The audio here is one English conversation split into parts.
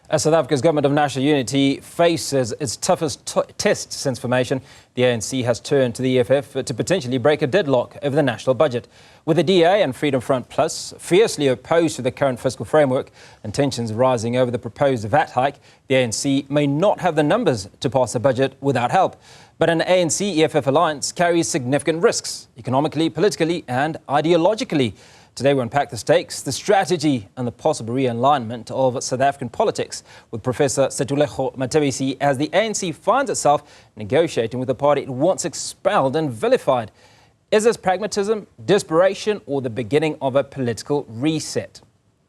As South Africa's government of national unity faces its toughest test since formation, the ANC has turned to the EFF to potentially break a deadlock over the national budget. With the DA and Freedom Front Plus fiercely opposed to the current fiscal framework and tensions rising over the proposed VAT hike, the ANC may not have the numbers to pass a budget without help. But an ANC-EFF alliance carries significant risks, economically, politically and ideologically. Today we unpack the stakes, the strategy and the possible realignment of South African politics with Professor Sethulego Matebesi as the ANC finds itself negotiating with a party it once expelled and vilified. Is this pragmatism, desperation or the beginning of a political reset?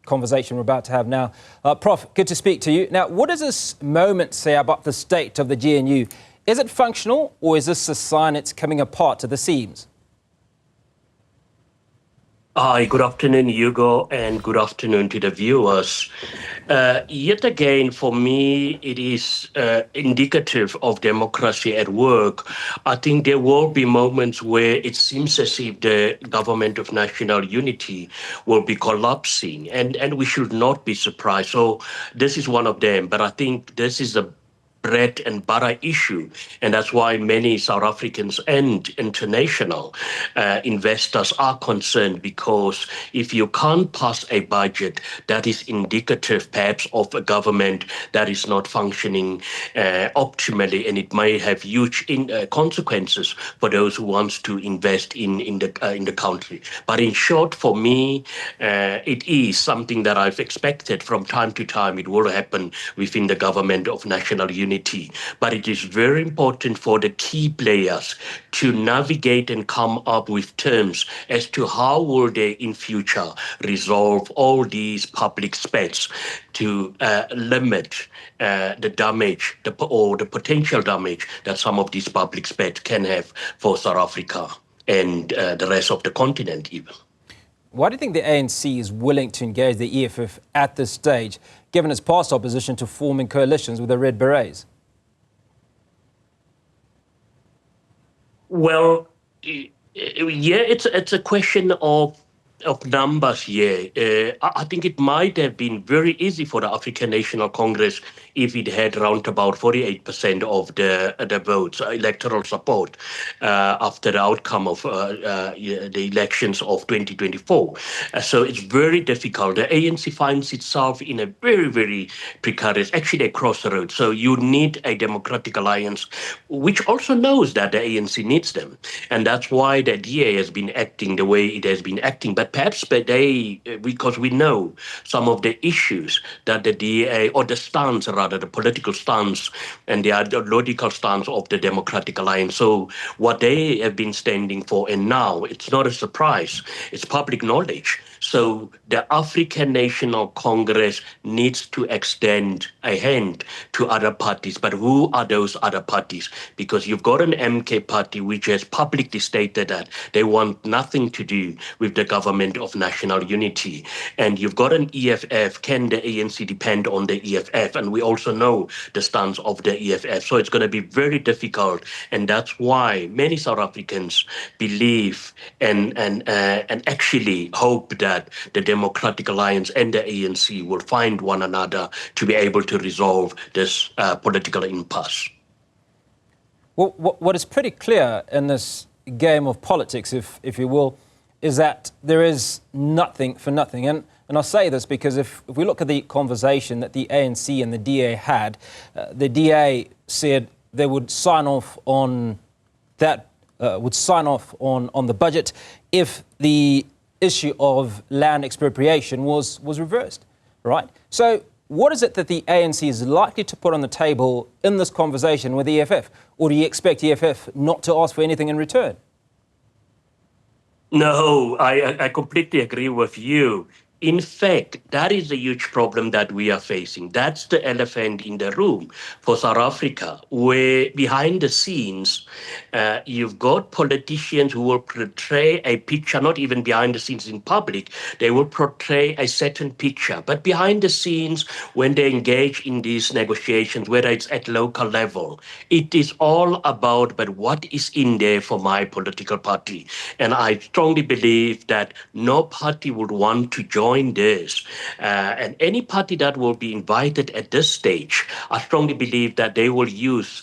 Conversation we're about to have now. Prof, good to speak to you. Now, what does this moment say about the state of the GNU? Is it functional or is this a sign it's coming apart to the seams? Hi, good afternoon, Hugo, and good afternoon to the viewers. Yet again, for me, it is indicative of democracy at work. I think there will be moments where it seems as if the government of national unity will be collapsing, and we should not be surprised. So this is one of them, but I think this is a bread and butter issue, and that's why many South Africans and international investors are concerned, because if you can't pass a budget that is indicative perhaps of a government that is not functioning optimally, and it may have huge consequences for those who want to invest in the country. But in short, for me, it is something that I've expected from time to time. It will happen within the government of national unity. But it is very important for the key players to navigate and come up with terms as to how will they in future resolve all these public spends to limit the damage or the potential damage that some of these public spends can have for South Africa and the rest of the continent even. Why do you think the ANC is willing to engage the EFF at this stage, given its past opposition to forming coalitions with the Red Berets? Well, yeah, it's a question of numbers here. I think it might have been very easy for the African National Congress if it had around about 48% of the votes, electoral support, after the outcome of the elections of 2024. So it's very difficult. The ANC finds itself in a very, very precarious, actually a crossroads. So you need a democratic alliance, which also knows that the ANC needs them. And that's why the DA has been acting the way it has been acting. But perhaps because we know some of the issues that the DA, or the stance rather, the political stance and the ideological stance of the Democratic Alliance. So what they have been standing for, and now it's not a surprise, it's public knowledge. So the African National Congress needs to extend a hand to other parties. But who are those other parties? Because you've got an MK party which has publicly stated that they want nothing to do with the government of national unity. And you've got an EFF. Can the ANC depend on the EFF? And we also know the stance of the EFF. So it's going to be very difficult. And that's why many South Africans believe and actually hope that the Democratic Alliance and the ANC will find one another to be able to resolve this political impasse. Well, what is pretty clear in this game of politics, if you will, is that there is nothing for nothing. And I'll say this because if we look at the conversation that the ANC and the DA had, the DA said they would sign off on that, on the budget if the issue of land expropriation was reversed, right? So what is it that the ANC is likely to put on the table in this conversation with EFF? Or do you expect EFF not to ask for anything in return? No, I completely agree with you. In fact, that is a huge problem that we are facing. That's the elephant in the room for South Africa, where behind the scenes, you've got politicians who will portray a picture, not even behind the scenes in public, they will portray a certain picture. But behind the scenes, when they engage in these negotiations, whether it's at local level, it is all about, but what is in there for my political party? And I strongly believe that no party would want to join join this. And any party that will be invited at this stage, I strongly believe that they will use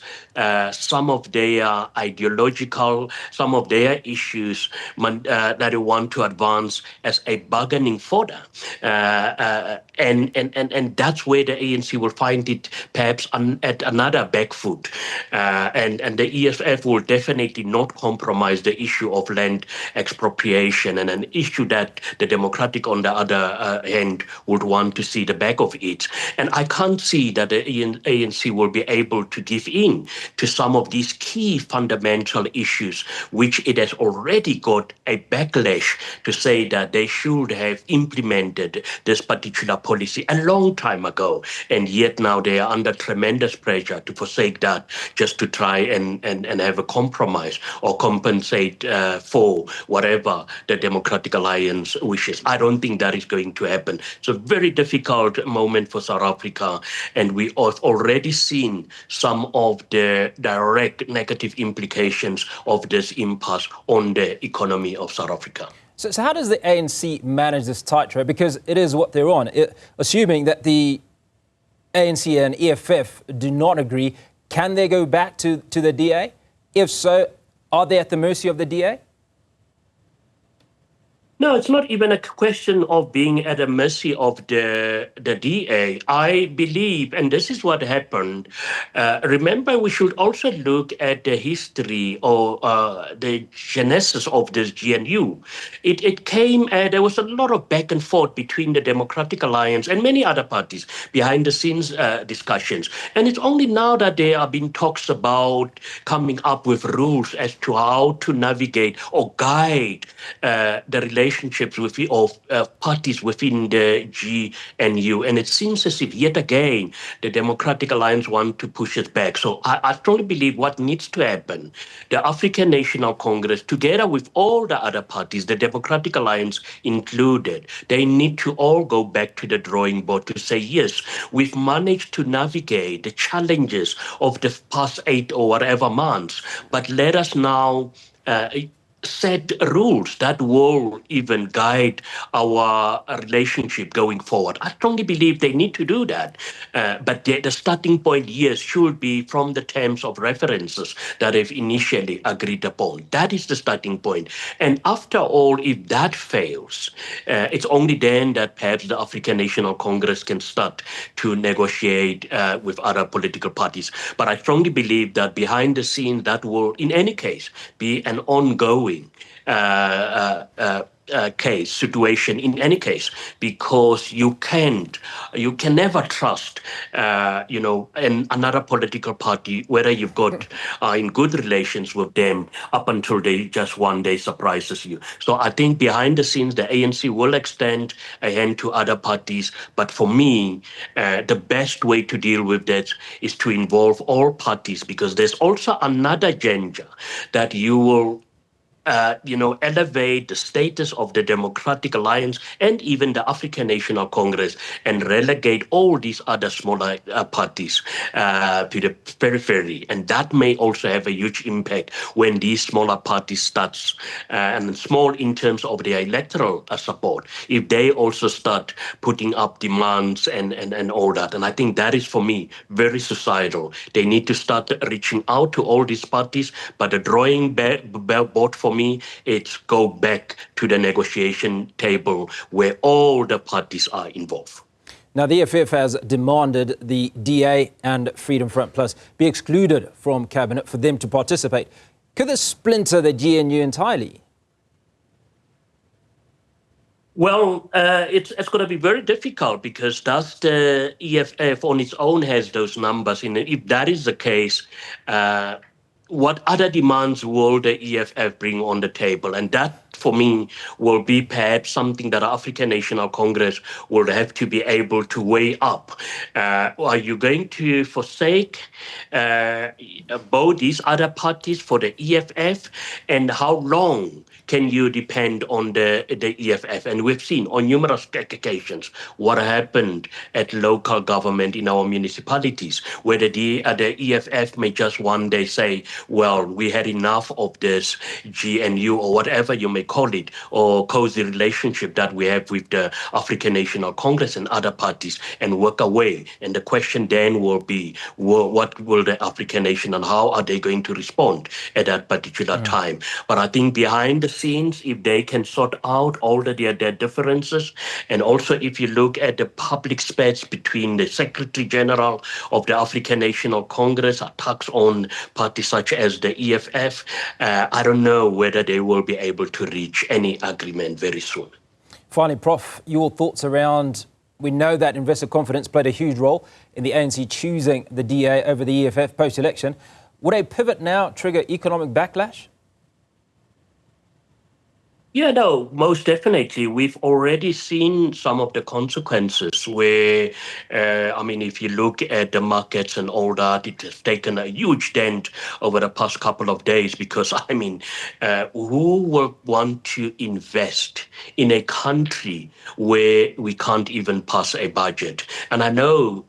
some of their ideological, some of their issues that they want to advance as a bargaining fodder. And that's where the ANC will find it perhaps at another back foot. And the EFF will definitely not compromise the issue of land expropriation, and an issue that the Democratic, on the other hand, would want to see the back of it. And I can't see that the ANC will be able to give in to some of these key fundamental issues, which it has already got a backlash to say that they should have implemented this particular policy a long time ago. And yet now they are under tremendous pressure to forsake that just to try and have a compromise or compensate for whatever the Democratic Alliance wishes. I don't think that is going to happen. It's a very difficult moment for South Africa, and we have already seen some of the direct negative implications of this impasse on the economy of South Africa. So how does the ANC manage this tightrope? Because it is what they're on. Assuming that the ANC and EFF do not agree, can they go back to the DA? If so, are they at the mercy of the DA? No, it's not even a question of being at the mercy of the DA. I believe, and this is what happened, remember we should also look at the history or the genesis of this GNU. It came, there was a lot of back and forth between the Democratic Alliance and many other parties, behind the scenes discussions. And it's only now that there have been talks about coming up with rules as to how to navigate or guide the relationships of parties within the GNU. And it seems as if yet again the Democratic Alliance want to push it back. So I strongly believe what needs to happen, the African National Congress, together with all the other parties, the Democratic Alliance included, they need to all go back to the drawing board to say, yes, we've managed to navigate the challenges of the past 8 or whatever months, but let us now set rules that will even guide our relationship going forward. I strongly believe they need to do that. But the starting point, yes, should be from the terms of references that they've initially agreed upon. That is the starting point. And after all, if that fails, it's only then that perhaps the African National Congress can start to negotiate with other political parties. But I strongly believe that behind the scenes, that will, in any case, be an ongoing situation in any case, because you can never trust another political party, whether you've got in good relations with them up until they just one day surprises you. So I think behind the scenes the ANC will extend a hand to other parties, but for me the best way to deal with that is to involve all parties, because there's also another danger that you will elevate the status of the Democratic Alliance and even the African National Congress and relegate all these other smaller parties to the periphery. And that may also have a huge impact when these smaller parties start, and small in terms of their electoral support, if they also start putting up demands and all that. And I think that is, for me, very suicidal. They need to start reaching out to all these parties, but the drawing board for me, it's go back to the negotiation table where all the parties are involved. Now, the EFF has demanded the DA and Freedom Front Plus be excluded from cabinet for them to participate. Could this splinter the GNU entirely? Well, it's going to be very difficult, because does the EFF on its own has those numbers in it? If that is the case, what other demands will the EFF bring on the table? And that, for me, will be perhaps something that the African National Congress will have to be able to weigh up. Are you going to forsake both these other parties for the EFF? And how long can you depend on the EFF? And we've seen on numerous occasions what happened at local government in our municipalities, where the EFF may just one day say, well, we had enough of this GNU or whatever you may call it, or cozy relationship that we have with the African National Congress and other parties and work away. And the question then will be, what will the African nation and how are they going to respond at that particular time? But I think behind the scenes, if they can sort out all their differences, and also if you look at the public space between the Secretary General of the African National Congress, attacks on parties such as the EFF, I don't know whether they will be able to reach any agreement very soon. Finally, Prof, your thoughts around, we know that investor confidence played a huge role in the ANC choosing the DA over the EFF post-election. Would a pivot now trigger economic backlash? Yeah, no, most definitely. We've already seen some of the consequences where, I mean, if you look at the markets and all that, it has taken a huge dent over the past couple of days because, I mean, who will want to invest in a country where we can't even pass a budget? And I know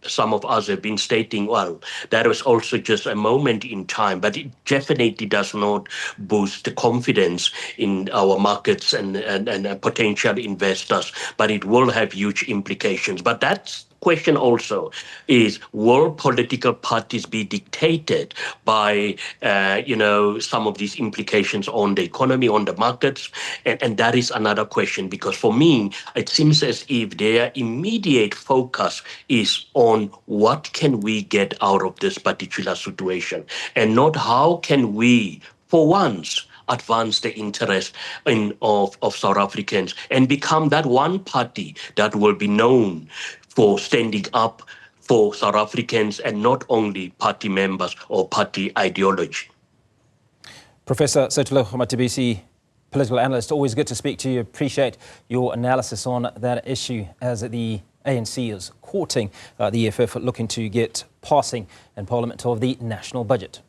some of us have been stating, well, that was also just a moment in time, but it definitely does not boost the confidence in our markets and potential investors, but it will have huge implications. But that's question also is, will political parties be dictated by, some of these implications on the economy, on the markets? And that is another question, because for me, it seems as if their immediate focus is on what can we get out of this particular situation, and not how can we, for once, advance the interest of South Africans and become that one party that will be known for standing up for South Africans and not only party members or party ideology. Professor Sethulego Matebesi, political analyst, always good to speak to you. Appreciate your analysis on that issue as the ANC is courting the EFF looking to get passing in Parliament of the national budget.